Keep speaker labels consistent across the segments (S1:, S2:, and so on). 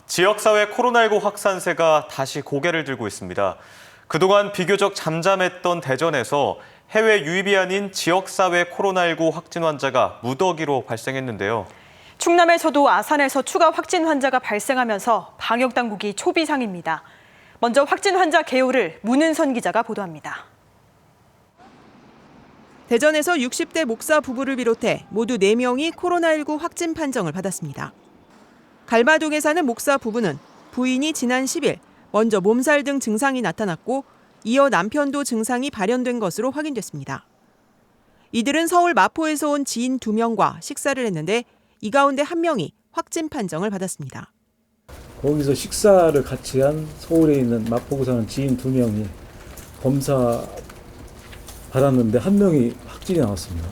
S1: 지역사회 코로나19 확산세가 다시 고개를 들고 있습니다. 그동안 비교적 잠잠했던 대전에서 해외 유입이 아닌 지역사회 코로나19 확진 환자가 무더기로 발생했는데요.
S2: 충남에서도 아산에서 추가 확진 환자가 발생하면서 방역당국이 초비상입니다. 먼저 확진 환자 개요를 문은선 기자가 보도합니다.
S3: 대전에서 60대 목사 부부를 비롯해 모두 4명이 코로나19 확진 판정을 받았습니다. 갈마동에 사는 목사 부부는 부인이 지난 10일 먼저 몸살 등 증상이 나타났고 이어 남편도 증상이 발현된 것으로 확인됐습니다. 이들은 서울 마포에서 온 지인 2명과 식사를 했는데 이 가운데 1명이 확진 판정을 받았습니다.
S4: 거기서 식사를 같이 한 서울에 있는 마포구 사는 지인 2명이 검사 받았는데 1명이 확진이 나왔습니다.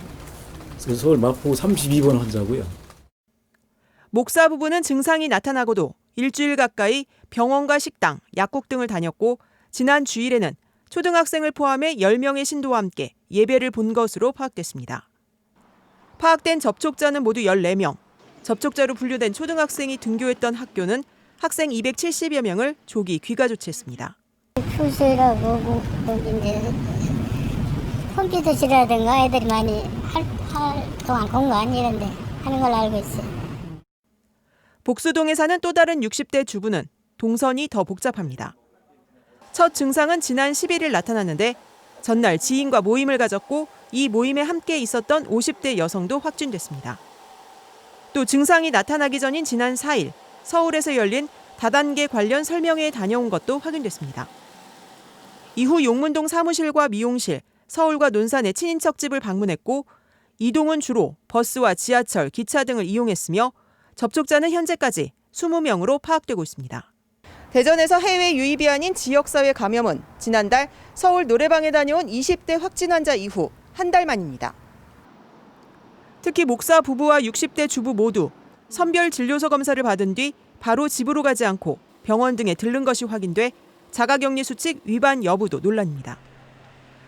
S4: 그래서 서울 마포구 32번 환자고요.
S3: 목사 부부는 증상이 나타나고도 일주일 가까이 병원과 식당, 약국 등을 다녔고 지난 주일에는 초등학생을 포함해 10명의 신도와 함께 예배를 본 것으로 파악됐습니다. 파악된 접촉자는 모두 14명. 접촉자로 분류된 초등학생이 등교했던 학교는 학생 270여 명을 조기 귀가 조치했습니다.
S5: 교수라고 이제 컴퓨터실이라든가 애들이 많이 활동한 공간 이런 데 하는 걸로 알고 있어요.
S3: 복수동에 사는 또 다른 60대 주부는 동선이 더 복잡합니다. 첫 증상은 지난 11일 나타났는데 전날 지인과 모임을 가졌고 이 모임에 함께 있었던 50대 여성도 확진됐습니다. 또 증상이 나타나기 전인 지난 4일 서울에서 열린 다단계 관련 설명회에 다녀온 것도 확인됐습니다. 이후 용문동 사무실과 미용실, 서울과 논산의 친인척 집을 방문했고 이동은 주로 버스와 지하철, 기차 등을 이용했으며 접촉자는 현재까지 20명으로 파악되고 있습니다. 대전에서 해외 유입이 아닌 지역사회 감염은 지난달 서울 노래방에 다녀온 20대 확진 환자 이후 한 달 만입니다. 특히 목사 부부와 60대 주부 모두 선별 진료소 검사를 받은 뒤 바로 집으로 가지 않고 병원 등에 들른 것이 확인돼 자가격리 수칙 위반 여부도 논란입니다.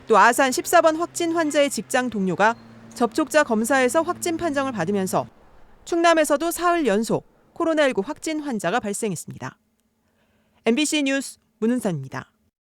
S3: 또 아산 14번 확진 환자의 직장 동료가 접촉자 검사에서 확진 판정을 받으면서 충남에서도 사흘 연속 코로나19 확진 환자가 발생했습니다. MBC 뉴스 문은선입니다.